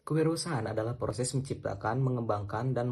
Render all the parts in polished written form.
Kewirausahaan adalah proses menciptakan, mengembangkan, dan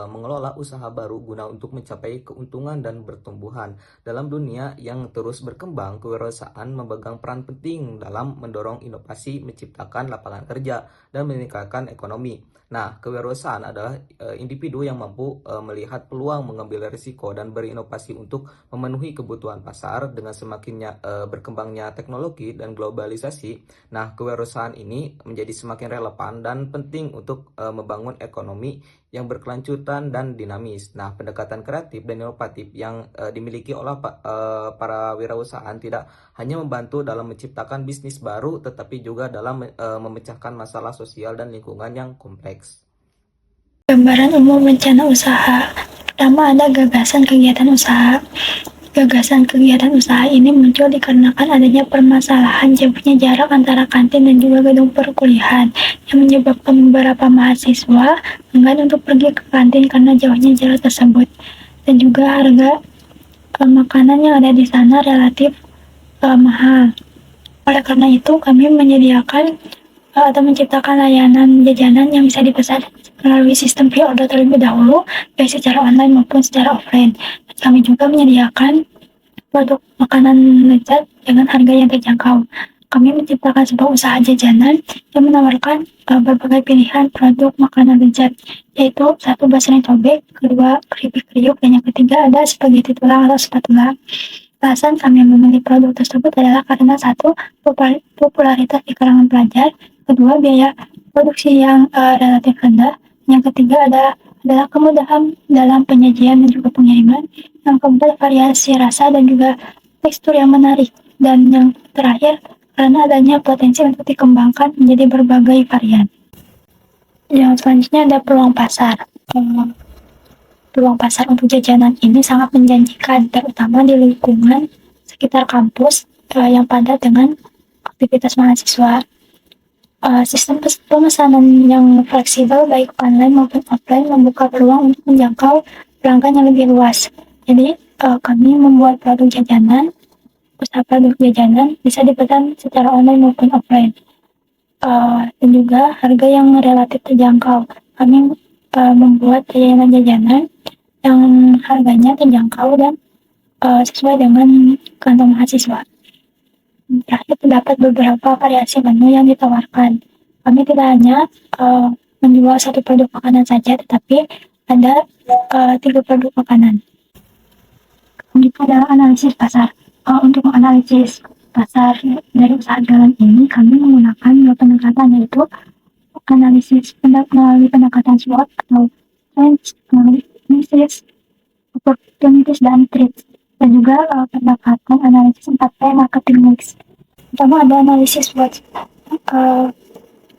mengelola usaha baru guna untuk mencapai keuntungan dan pertumbuhan. Dalam dunia yang terus berkembang, kewirausahaan memegang peran penting dalam mendorong inovasi, menciptakan lapangan kerja, dan meningkatkan ekonomi. Nah, kewirausahaan adalah individu yang mampu melihat peluang, mengambil risiko, dan berinovasi untuk memenuhi kebutuhan pasar dengan semakin berkembangnya teknologi dan globalisasi. Nah, kewirausahaan ini menjadi semakin relevan dan penting untuk membangun ekonomi yang berkelanjutan dan dinamis. Nah, pendekatan kreatif dan inovatif yang dimiliki oleh para wirausahaan tidak hanya membantu dalam menciptakan bisnis baru, tetapi juga dalam memecahkan masalah sosial dan lingkungan yang kompleks. Gambaran umum rencana usaha. Pertama ada gagasan kegiatan usaha. Gagasan kegiatan usaha ini muncul dikarenakan adanya permasalahan jauhnya jarak antara kantin dan juga gedung perkuliahan yang menyebabkan beberapa mahasiswa enggan untuk pergi ke kantin karena jauhnya jarak tersebut. Dan juga harga makanan yang ada di sana relatif mahal. Oleh karena itu, kami menyediakan atau menciptakan layanan jajanan yang bisa dipesan melalui sistem pre-order terlebih dahulu, baik secara online maupun secara offline. Kami juga menyediakan produk makanan lezat dengan harga yang terjangkau. Kami menciptakan sebuah usaha jajanan yang menawarkan berbagai pilihan produk makanan lezat, yaitu satu basreng cobek, kedua keripik kriuk, dan yang ketiga ada spaghetti tulang atau spatula. Alasan kami memilih produk tersebut adalah karena satu, popularitas di kalangan pelajar, kedua biaya produksi yang relatif rendah, yang ketiga adalah kemudahan dalam penyajian dan juga pengiriman, yang keempat variasi rasa dan juga tekstur yang menarik, dan yang terakhir karena adanya potensi untuk dikembangkan menjadi berbagai varian. Yang selanjutnya ada peluang pasar. Peluang pasar untuk jajanan ini sangat menjanjikan, terutama di lingkungan sekitar kampus yang padat dengan aktivitas mahasiswa. Sistem pemesanan yang fleksibel baik online maupun offline membuka peluang untuk menjangkau pelanggan yang lebih luas. Jadi kami membuat produk jajanan, usaha produk jajanan bisa dipesan secara online maupun offline. Dan juga harga yang relatif terjangkau. Kami membuat jajanan yang harganya terjangkau dan sesuai dengan kantong mahasiswa. Terakhir terdapat beberapa variasi menu yang ditawarkan. Kami tidak hanya menjual satu produk makanan saja, tetapi ada 3 produk makanan. Selanjutnya adalah analisis pasar. Untuk menganalisis pasar dari usaha jalan ini, kami menggunakan 2 pendekatan, yaitu analisis melalui pendekatan SWOT atau Strengths, Weaknesses, Opportunities, dan Threats, dan juga pendekatan analisis 4P marketing mix. Pertama ada analisis SWOT.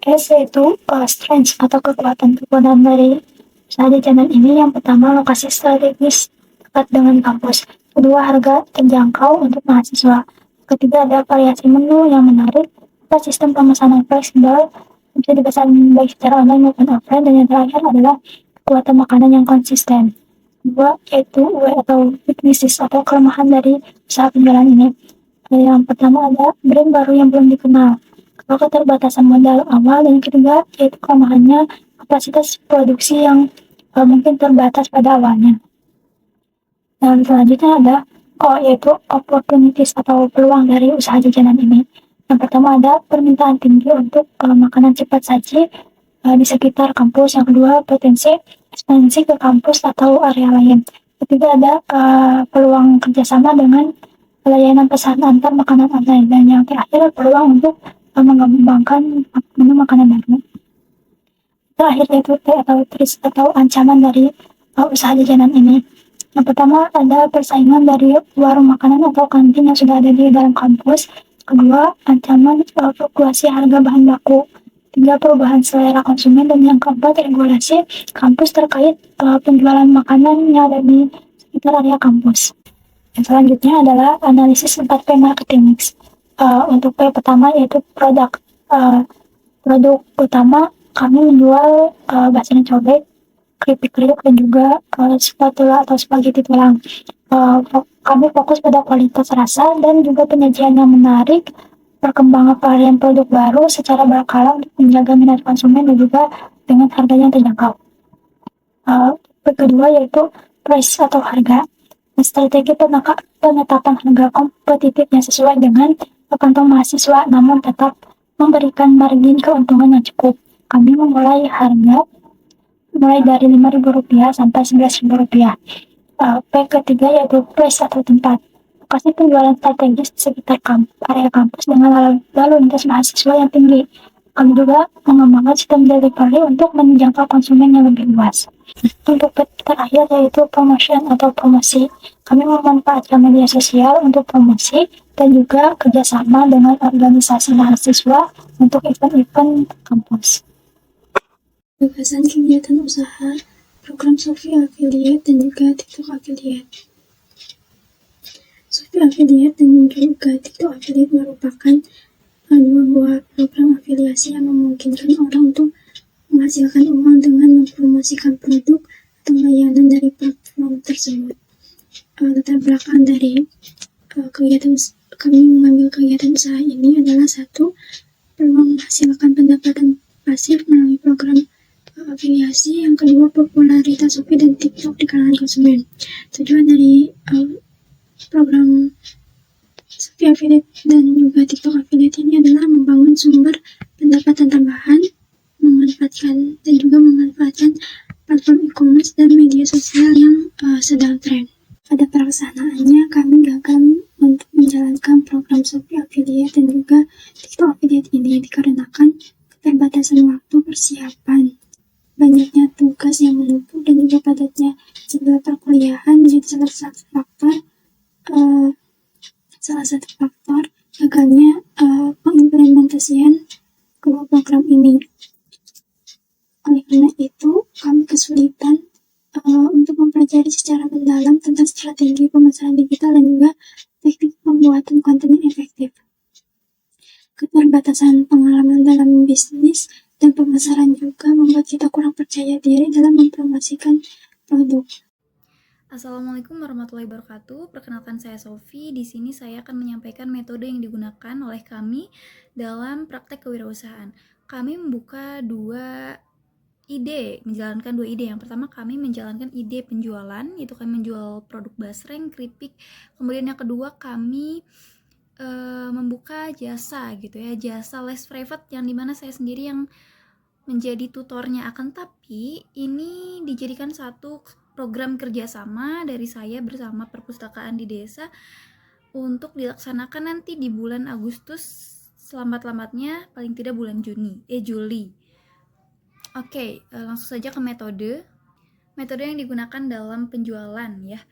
S yaitu strengths atau kekuatan dari usaha jajanan ini. Yang pertama, lokasi strategis dekat dengan kampus. Kedua, harga terjangkau untuk mahasiswa. Ketiga, ada variasi menu yang menarik. Empat, sistem pemesanan fleksibel bisa dipesan baik secara online maupun offline. Dan yang terakhir adalah kekuatan makanan yang konsisten. Dua, yaitu atau weaknesses atau kelemahan dari usaha penjualan ini. Yang pertama ada brand baru yang belum dikenal. Kedua, keterbatasan modal awal. Dan yang ketiga, yaitu kelemahannya kapasitas produksi yang mungkin terbatas pada awalnya. Dan selanjutnya ada yaitu opportunities atau peluang dari usaha jajanan ini. Yang pertama ada permintaan tinggi untuk makanan cepat saji di sekitar kampus. Yang kedua, potensi ekspansi ke kampus atau area lain. Ketiga, ada peluang kerjasama dengan layanan pesan antar makanan online. Dan yang terakhir, peluang untuk mengembangkan menu makanan baru. Terakhir yaitu threats atau ancaman dari usaha jajanan ini. Yang pertama ada persaingan dari warung makanan atau kantin yang sudah ada di dalam kampus. Kedua, ancaman fluktuasi harga bahan baku. Tiga, perubahan selera konsumen. Dan yang keempat, regulasi kampus terkait penjualan makanan yang ada di sekitar area kampus. Yang selanjutnya adalah analisis 4P marketing mix. Untuk P pertama yaitu produk. Produk utama kami menjual basreng cobek, keripik kriuk, dan juga spatula atau spaghetti tulang. Kami fokus pada kualitas rasa dan juga penyajian yang menarik, perkembangan varian produk baru secara berkala untuk menjaga minat konsumen dan juga dengan harga yang terjangkau. Kedua yaitu price atau harga. Strategi penetapan harga kompetitif yang sesuai dengan kantong mahasiswa namun tetap memberikan margin keuntungan yang cukup. Kami memulai harga mulai dari Rp5.000 sampai Rp11.000. Ketiga yaitu place atau tempat. Lokasi penjualan strategis di sekitar area kampus dengan lalu lintas mahasiswa yang tinggi. Kami juga mengembangkan sistem delivery untuk menjangkau konsumen yang lebih luas. Untuk terakhir yaitu promotion atau promosi. Kami memanfaatkan media sosial untuk promosi dan juga kerjasama dengan organisasi mahasiswa untuk event-event kampus. Gagasan kegiatan usaha, program Shopee Affiliate dan juga TikTok Affiliate. Shopee Affiliate dan juga TikTok Affiliate merupakan dua buah program afiliasi yang memungkinkan orang untuk menghasilkan uang dengan mempromosikan produk atau layanan dari platform tersebut. Latar belakang dari kami mengambil kegiatan usaha ini adalah satu, peluang menghasilkan pendapatan pasif melalui program afiliasi. Yang kedua, popularitas Shopee dan TikTok di kalangan konsumen. Tujuan dari program Shopee Affiliate dan juga TikTok Affiliate ini adalah membangun sumber pendapatan tambahan, memanfaatkan platform e-commerce dan media sosial yang sedang tren. Pada pelaksanaannya, kami gagal untuk menjalankan program Shopee Affiliate dan juga TikTok Affiliate ini dikarenakan keterbatasan waktu persiapan, banyaknya tugas yang menumpuk, dan juga padatnya jadwal perkuliahan menjadi salah satu faktor gagalnya pengimplementasian kedua program ini. Oleh karena itu, kami kesulitan untuk mempelajari secara mendalam tentang strategi pemasaran digital dan juga teknik pembuatan konten yang efektif. Keterbatasan pengalaman dalam bisnis dan pemasaran juga membuat kita kurang percaya diri dalam mempromosikan produk. Assalamualaikum warahmatullahi wabarakatuh. Perkenalkan, saya Sofi. Di sini saya akan menyampaikan metode yang digunakan oleh kami dalam praktek kewirausahaan. Kami menjalankan dua ide. Yang pertama, kami menjalankan ide penjualan, yaitu kami menjual produk basreng, keripik. Kemudian yang kedua, kami membuka jasa gitu ya, jasa les private yang dimana saya sendiri yang menjadi tutornya. Akan tapi ini dijadikan satu program kerjasama dari saya bersama perpustakaan di desa untuk dilaksanakan nanti di bulan Agustus, selambat-lambatnya paling tidak bulan Juli. Oke, langsung saja ke metode yang digunakan dalam penjualan ya.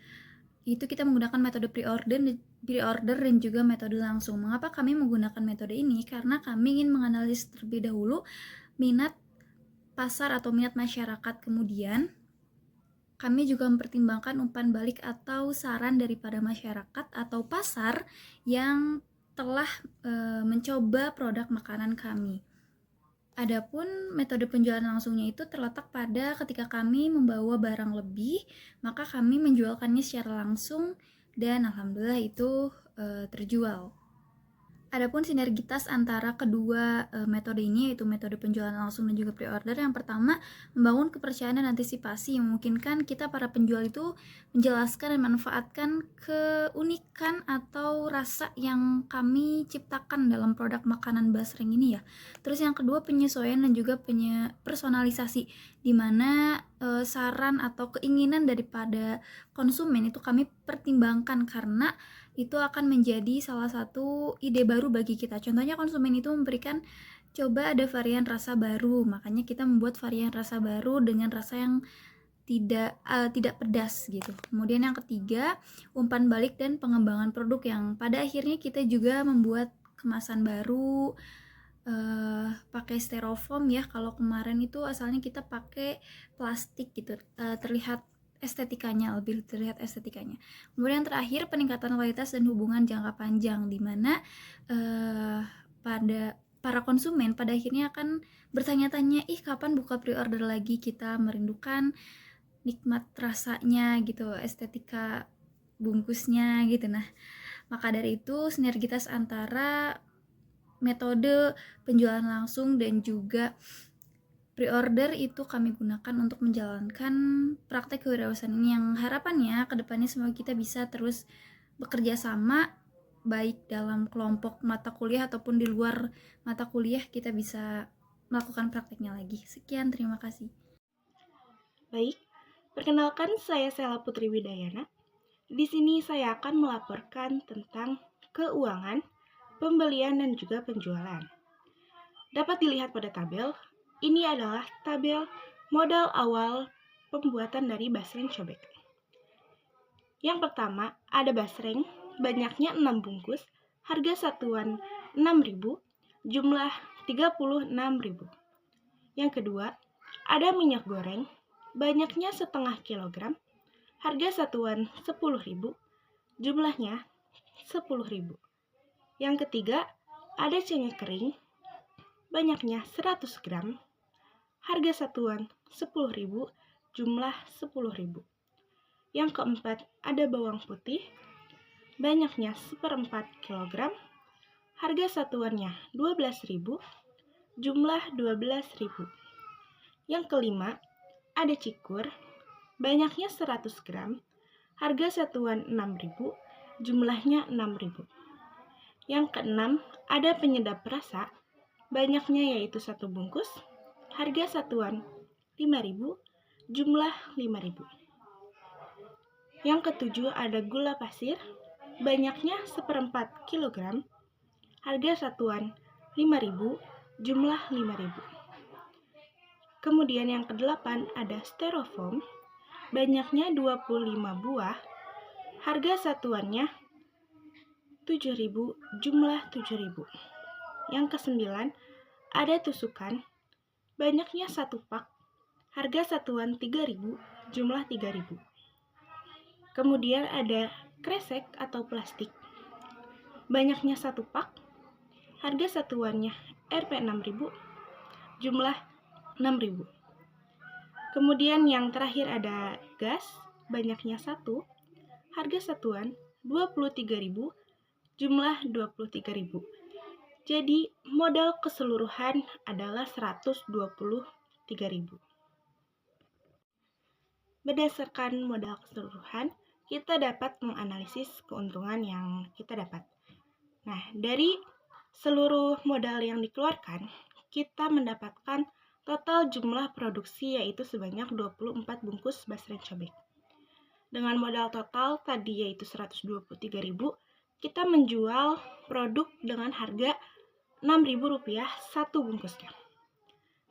Itu kita menggunakan metode pre-order dan juga metode langsung. Mengapa kami menggunakan metode ini? Karena kami ingin menganalisis terlebih dahulu minat pasar atau minat masyarakat. Kemudian kami juga mempertimbangkan umpan balik atau saran daripada masyarakat atau pasar yang telah mencoba produk makanan kami. Adapun metode penjualan langsungnya itu terletak pada ketika kami membawa barang lebih, maka kami menjualkannya secara langsung dan alhamdulillah itu terjual. Adapun sinergitas antara kedua metode ini, yaitu metode penjualan langsung dan juga pre-order. Yang pertama, membangun kepercayaan dan antisipasi yang memungkinkan kita para penjual itu menjelaskan dan manfaatkan keunikan atau rasa yang kami ciptakan dalam produk makanan basreng ini ya. Terus yang kedua, penyesuaian dan juga personalisasi, di mana saran atau keinginan daripada konsumen itu kami pertimbangkan karena itu akan menjadi salah satu ide baru bagi kita. Contohnya konsumen itu memberikan coba ada varian rasa baru, makanya kita membuat varian rasa baru dengan rasa yang tidak pedas gitu. Kemudian yang ketiga, umpan balik dan pengembangan produk yang pada akhirnya kita juga membuat kemasan baru, pakai styrofoam ya. Kalau kemarin itu asalnya kita pakai plastik gitu, lebih terlihat estetikanya. Kemudian yang terakhir, peningkatan kualitas dan hubungan jangka panjang, di mana pada para konsumen pada akhirnya akan bertanya-tanya, kapan buka pre-order lagi, kita merindukan nikmat rasanya gitu, estetika bungkusnya gitu. Nah, maka dari itu sinergitas antara metode penjualan langsung dan juga pre-order itu kami gunakan untuk menjalankan praktek kewirausahaan ini, yang harapannya kedepannya semoga kita bisa terus bekerja sama, baik dalam kelompok mata kuliah ataupun di luar mata kuliah kita bisa melakukan prakteknya lagi. Sekian, terima kasih. Baik, perkenalkan saya Sela Putri Widayana. Di sini saya akan melaporkan tentang keuangan, pembelian, dan juga penjualan. Dapat dilihat pada tabel, ini adalah tabel modal awal pembuatan dari basreng cobek. Yang pertama, ada basreng, banyaknya 6 bungkus, harga satuan 6.000, jumlah 36.000. Yang kedua, ada minyak goreng, banyaknya setengah kilogram, harga satuan 10.000, jumlahnya 10.000. Yang ketiga, ada cengkeh kering, banyaknya 100 gram, harga satuan 10.000, jumlah 10.000. Yang keempat, ada bawang putih, banyaknya 1/4 kilogram, harga satuannya 12.000, jumlah 12.000. Yang kelima, ada cikur, banyaknya 100 gram, harga satuan 6.000, jumlahnya 6.000. Yang keenam, ada penyedap rasa, banyaknya yaitu 1 bungkus, harga satuan 5.000, jumlah 5.000. Yang ketujuh, ada gula pasir, banyaknya 1/4 kilogram, harga satuan 5.000, jumlah 5.000. Kemudian yang kedelapan, ada styrofoam, banyaknya 25 buah, harga satuannya 7.000, jumlah 7.000. Yang kesembilan, ada tusukan, banyaknya 1 pak, harga satuan 3.000, jumlah 3.000. Kemudian ada kresek atau plastik, banyaknya 1 pak, harga satuannya Rp6.000, jumlah 6.000. Kemudian yang terakhir ada gas, banyaknya 1, harga satuan 23.000, jumlah 23.000. Jadi modal keseluruhan adalah 123.000. Berdasarkan modal keseluruhan, kita dapat menganalisis keuntungan yang kita dapat. Nah, dari seluruh modal yang dikeluarkan, kita mendapatkan total jumlah produksi yaitu sebanyak 24 bungkus basreng cobek. Dengan modal total tadi yaitu 123.000, kita menjual produk dengan harga Rp6.000 satu bungkusnya.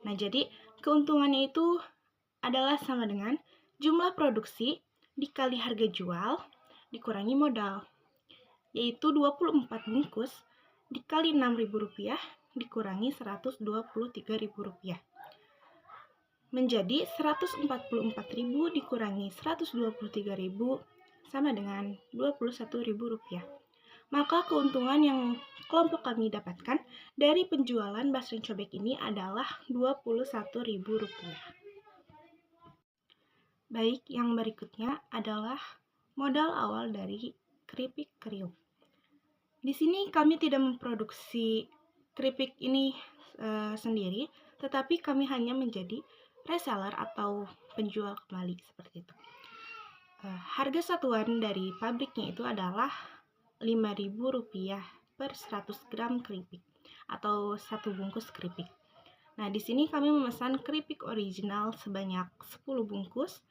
Nah, jadi keuntungannya itu adalah sama dengan jumlah produksi dikali harga jual dikurangi modal, yaitu 24 bungkus dikali Rp6.000 dikurangi Rp123.000. Menjadi 144.000 dikurangi 123.000 sama dengan Rp21.000. Maka keuntungan yang kelompok kami dapatkan dari penjualan basreng cobek ini adalah Rp21.000. Baik, yang berikutnya adalah modal awal dari keripik kriuk. Di sini kami tidak memproduksi keripik ini sendiri, tetapi kami hanya menjadi reseller atau penjual kembali seperti itu. Harga satuan dari pabriknya itu adalah Rp5.000 per 100 gram keripik atau satu bungkus keripik. Nah, di sini kami memesan keripik original sebanyak 10 bungkus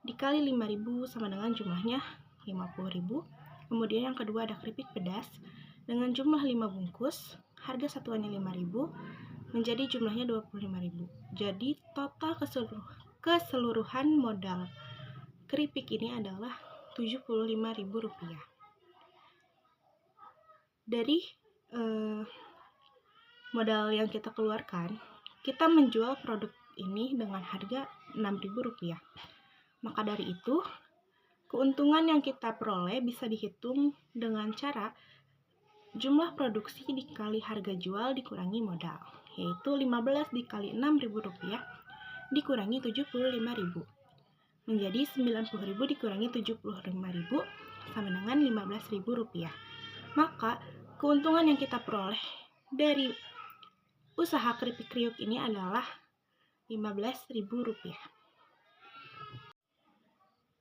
dikali 5.000 sama dengan jumlahnya 50.000. Kemudian yang kedua ada keripik pedas dengan jumlah 5 bungkus, harga satuannya 5.000 menjadi jumlahnya 25.000. Jadi total keseluruhan modal keripik ini adalah Rp75.000. Dari modal yang kita keluarkan, kita menjual produk ini dengan harga Rp6.000. Maka dari itu, keuntungan yang kita peroleh bisa dihitung dengan cara jumlah produksi dikali harga jual dikurangi modal, yaitu 15 dikali Rp6.000 dikurangi Rp75.000. Menjadi Rp90.000 dikurangi Rp75.000 sama dengan Rp15.000. Maka keuntungan yang kita peroleh dari usaha keripik kriuk ini adalah Rp15.000.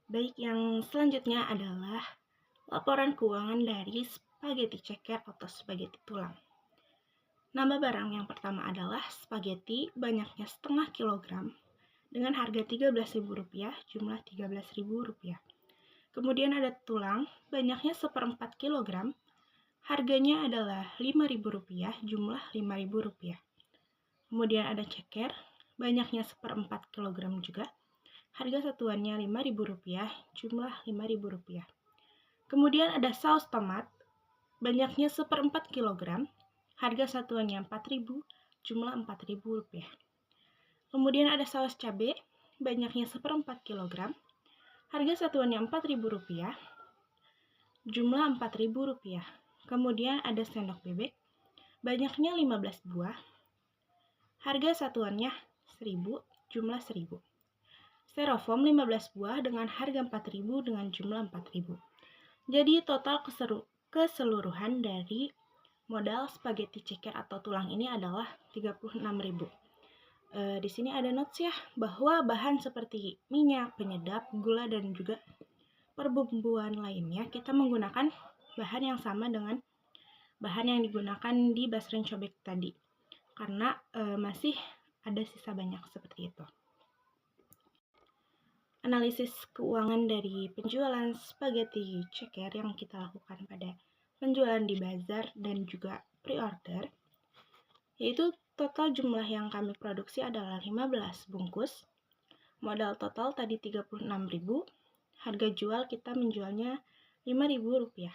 Baik, yang selanjutnya adalah laporan keuangan dari spaghetti ceker atau spaghetti tulang. Nama barang yang pertama adalah spaghetti banyaknya setengah kilogram dengan harga Rp13.000, jumlah Rp13.000. Kemudian ada tulang banyaknya seperempat kilogram, harganya adalah Rp5.000, jumlah Rp5.000. Kemudian ada ceker banyaknya seperempat kilogram juga, harga satuannya Rp5.000, jumlah Rp5.000. Kemudian ada saus tomat banyaknya seperempat kilogram, harga satuannya Rp4.000, jumlah Rp4.000. Kemudian ada saus cabai banyaknya seperempat kilogram, harga satuannya Rp4.000, jumlah Rp4.000. Kemudian ada sendok bebek banyaknya 15 buah, harga satuannya Rp1.000, jumlah Rp1.000. Styrofoam 15 buah dengan harga Rp4.000 dengan jumlah Rp4.000. Jadi total keseluruhan dari modal spaghetti ceker atau tulang ini adalah Rp36.000. Di sini ada notes ya, bahwa bahan seperti minyak, penyedap, gula, dan juga perbumbuan lainnya kita menggunakan bahan yang sama dengan bahan yang digunakan di basreng cobek tadi, karena masih ada sisa banyak seperti itu. Analisis keuangan dari penjualan spaghetti ceker yang kita lakukan pada penjualan di bazar dan juga pre-order, yaitu total jumlah yang kami produksi adalah 15 bungkus. Modal total tadi Rp36.000. Harga jual kita menjualnya Rp5.000.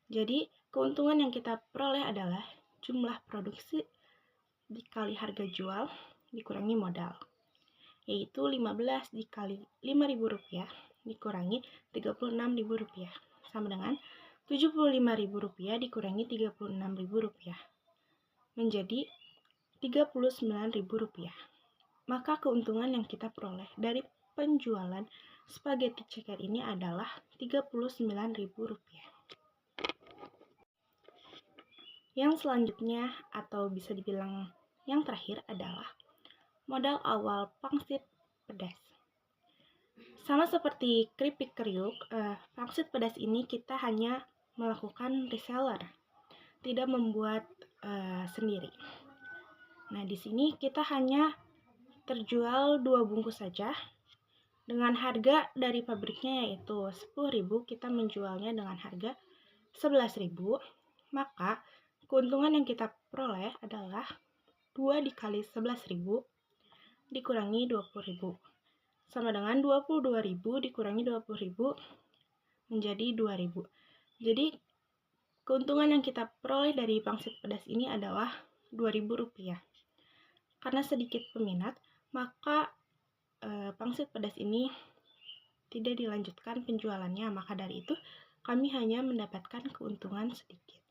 Jadi keuntungan yang kita peroleh adalah jumlah produksi dikali harga jual dikurangi modal, yaitu 15 dikali Rp5.000 dikurangi Rp36.000 sama dengan Rp75.000 dikurangi Rp36.000 menjadi Rp39.000. Maka keuntungan yang kita peroleh dari penjualan spaghetti ceker ini adalah Rp39.000. Yang selanjutnya atau bisa dibilang yang terakhir adalah modal awal pangsit pedas. Sama seperti keripik kriuk, pangsit pedas ini kita hanya melakukan reseller, tidak membuat sendiri. Nah, di sini kita hanya terjual 2 bungkus saja dengan harga dari pabriknya yaitu Rp10.000, kita menjualnya dengan harga Rp11.000. Maka keuntungan yang kita peroleh adalah 2 dikali Rp11.000 dikurangi Rp20.000 sama dengan Rp22.000 dikurangi Rp20.000 menjadi Rp2.000. Jadi keuntungan yang kita peroleh dari pangsit pedas ini adalah Rp2.000. Karena sedikit peminat, maka pangsit pedas ini tidak dilanjutkan penjualannya. Maka dari itu kami hanya mendapatkan keuntungan sedikit.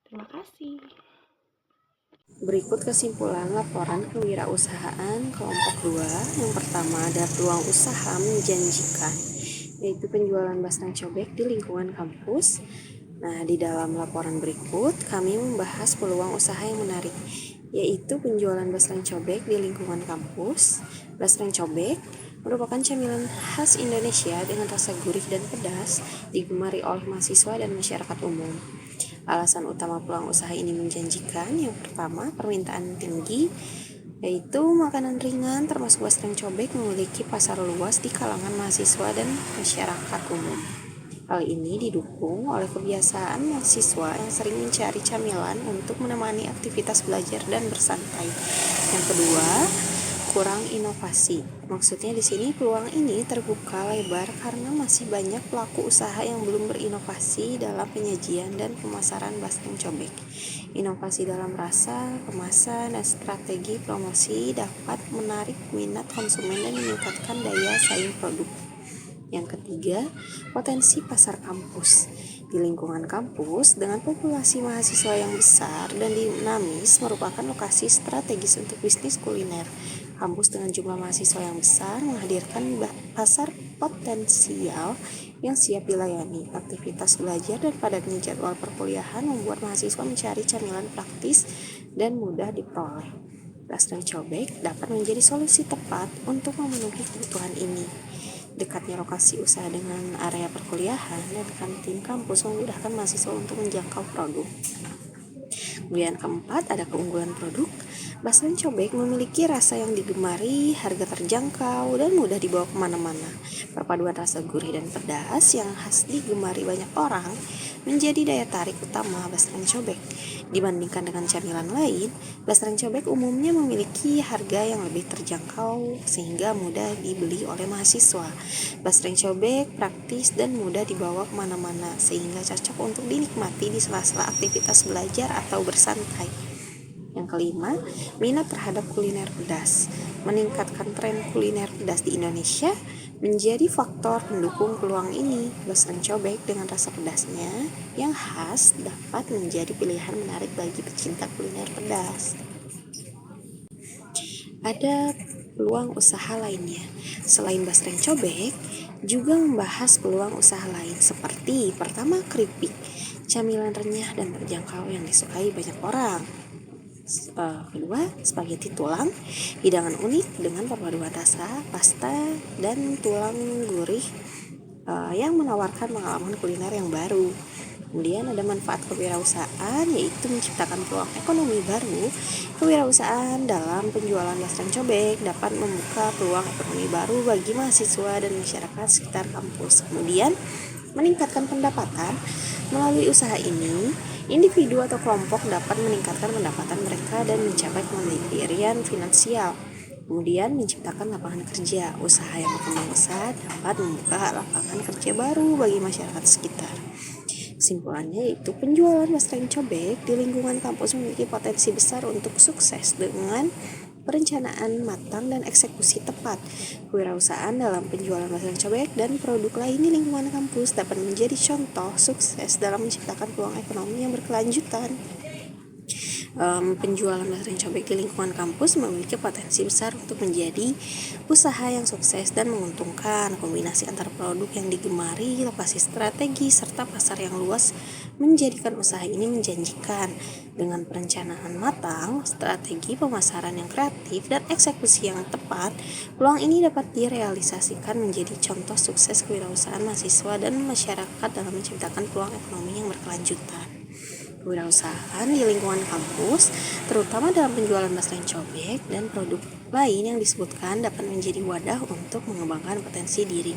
Terima kasih. Berikut kesimpulan laporan kewirausahaan kelompok 2. Yang pertama ada peluang usaha menjanjikan, yaitu penjualan basreng cobek di lingkungan kampus. Nah, di dalam laporan berikut kami membahas peluang usaha yang menarik, yaitu penjualan basreng cobek di lingkungan kampus. Basreng cobek merupakan camilan khas Indonesia dengan rasa gurih dan pedas, digemari oleh mahasiswa dan masyarakat umum. Alasan utama peluang usaha ini menjanjikan, yang pertama, permintaan tinggi, yaitu makanan ringan termasuk basreng cobek memiliki pasar luas di kalangan mahasiswa dan masyarakat umum. Hal ini didukung oleh kebiasaan mahasiswa yang sering mencari camilan untuk menemani aktivitas belajar dan bersantai. Yang kedua, kurang inovasi. Maksudnya di sini peluang ini terbuka lebar karena masih banyak pelaku usaha yang belum berinovasi dalam penyajian dan pemasaran basreng cobek. Inovasi dalam rasa, kemasan, dan strategi promosi dapat menarik minat konsumen dan meningkatkan daya saing produk. Yang ketiga, potensi pasar kampus. Di lingkungan kampus, dengan populasi mahasiswa yang besar dan dinamis, merupakan lokasi strategis untuk bisnis kuliner. Kampus dengan jumlah mahasiswa yang besar menghadirkan pasar potensial yang siap dilayani. Aktivitas belajar dan padatnya jadwal perkuliahan membuat mahasiswa mencari camilan praktis dan mudah diperoleh. Basreng Cobek dapat menjadi solusi tepat untuk memenuhi kebutuhan ini. Dekatnya lokasi usaha dengan area perkuliahan dan kantin kampus memudahkan mahasiswa untuk menjangkau produk. Kemudian keempat, ada keunggulan produk. Basreng Cobek memiliki rasa yang digemari, harga terjangkau, dan mudah dibawa kemana-mana. Perpaduan rasa gurih dan pedas yang khas digemari banyak orang menjadi daya tarik utama Basreng Cobek. Dibandingkan dengan camilan lain, Basreng Cobek umumnya memiliki harga yang lebih terjangkau sehingga mudah dibeli oleh mahasiswa. Basreng Cobek praktis dan mudah dibawa kemana-mana sehingga cocok untuk dinikmati di sela-sela aktivitas belajar atau bersantai. Yang kelima, minat terhadap kuliner pedas. Meningkatkan tren kuliner pedas di Indonesia menjadi faktor pendukung peluang ini. Basreng Cobek dengan rasa pedasnya yang khas dapat menjadi pilihan menarik bagi pecinta kuliner pedas. Ada peluang usaha lainnya. Selain Basreng Cobek, juga membahas peluang usaha lain seperti pertama, keripik, camilan renyah dan terjangkau yang disukai banyak orang. Kedua, spaghetti tulang, hidangan unik dengan perpaduan rasa, pasta, dan tulang gurih yang menawarkan pengalaman kuliner yang baru. Kemudian ada manfaat kewirausahaan, yaitu menciptakan peluang ekonomi baru. Kewirausahaan dalam penjualan Basreng Cobek dapat membuka peluang ekonomi baru bagi mahasiswa dan masyarakat sekitar kampus. Kemudian meningkatkan pendapatan. Melalui usaha ini, individu atau kelompok dapat meningkatkan pendapatan mereka dan mencapai kemandirian finansial. Kemudian menciptakan lapangan kerja. Usaha yang berkembang besar dapat membuka lapangan kerja baru bagi masyarakat sekitar. Kesimpulannya yaitu penjualan Basreng Cobek di lingkungan kampus memiliki potensi besar untuk sukses dengan perencanaan matang dan eksekusi tepat. Kewirausahaan dalam penjualan Basreng Cobek dan produk lain di lingkungan kampus dapat menjadi contoh sukses dalam menciptakan peluang ekonomi yang berkelanjutan. Penjualan Basreng Cobek di lingkungan kampus memiliki potensi besar untuk menjadi usaha yang sukses dan menguntungkan. Kombinasi antara produk yang digemari, lokasi strategis, serta pasar yang luas menjadikan usaha ini menjanjikan. Dengan perencanaan matang, strategi pemasaran yang kreatif, dan eksekusi yang tepat, peluang ini dapat direalisasikan menjadi contoh sukses kewirausahaan mahasiswa dan masyarakat dalam menciptakan peluang ekonomi yang berkelanjutan. Kewirausahaan di lingkungan kampus, terutama dalam penjualan Basreng Cobek dan produk lain yang disebutkan, dapat menjadi wadah untuk mengembangkan potensi diri,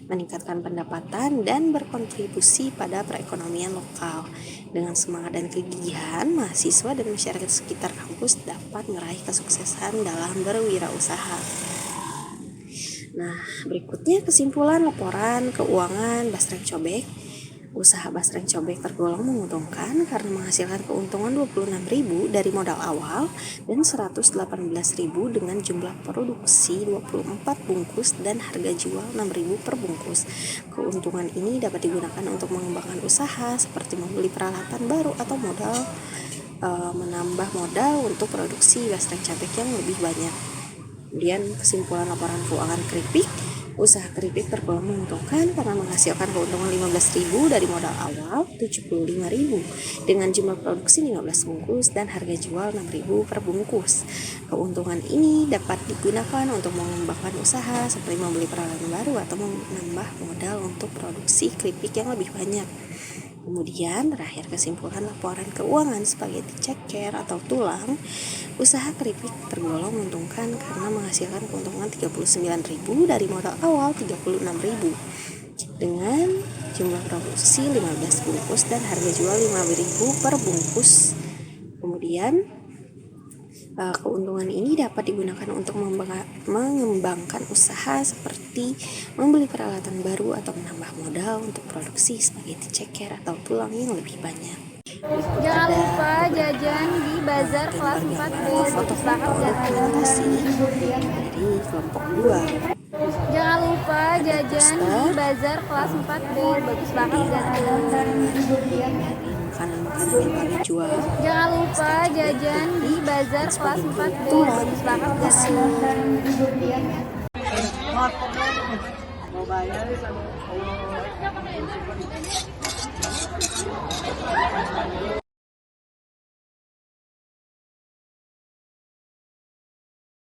meningkatkan pendapatan, dan berkontribusi pada perekonomian lokal. Dengan semangat dan kegigihan, mahasiswa dan masyarakat sekitar kampus dapat meraih kesuksesan dalam berwirausaha. Nah, berikutnya kesimpulan laporan keuangan Basreng Cobek. Usaha Basreng Cobek tergolong menguntungkan karena menghasilkan keuntungan 26.000 dari modal awal dan 118.000 dengan jumlah produksi 24 bungkus dan harga jual 6.000 per bungkus. Keuntungan ini dapat digunakan untuk mengembangkan usaha seperti membeli peralatan baru atau menambah modal untuk produksi Basreng Cobek yang lebih banyak. Kemudian kesimpulan laporan keuangan keripik. Usaha keripik tergolong menguntungkan karena menghasilkan keuntungan 15.000 dari modal awal 75.000 dengan jumlah produksi 15 bungkus dan harga jual 6.000 per bungkus. Keuntungan ini dapat digunakan untuk mengembangkan usaha seperti membeli peralatan baru atau menambah modal untuk produksi keripik yang lebih banyak. Kemudian terakhir kesimpulan laporan keuangan spaghetti ceker atau tulang. Usaha keripik tergolong menguntungkan karena menghasilkan keuntungan 39.000 dari modal awal 36.000 dengan jumlah produksi 15 bungkus dan harga jual 5.000 per bungkus. Kemudian keuntungan ini dapat digunakan untuk mengembangkan usaha seperti membeli peralatan baru atau menambah modal untuk produksi spaghetti ceker atau tulang yang lebih banyak. Jangan lupa jajan di bazar kelas 4B. Foto produk presentasi dari kelompok 2. Jangan lupa jajan di bazar kelas 4B. Bagus banget ganteng. makanan-makanan yang kami jual. Jangan lupa jajan di bazar kelas 4B. Bagus banget guys.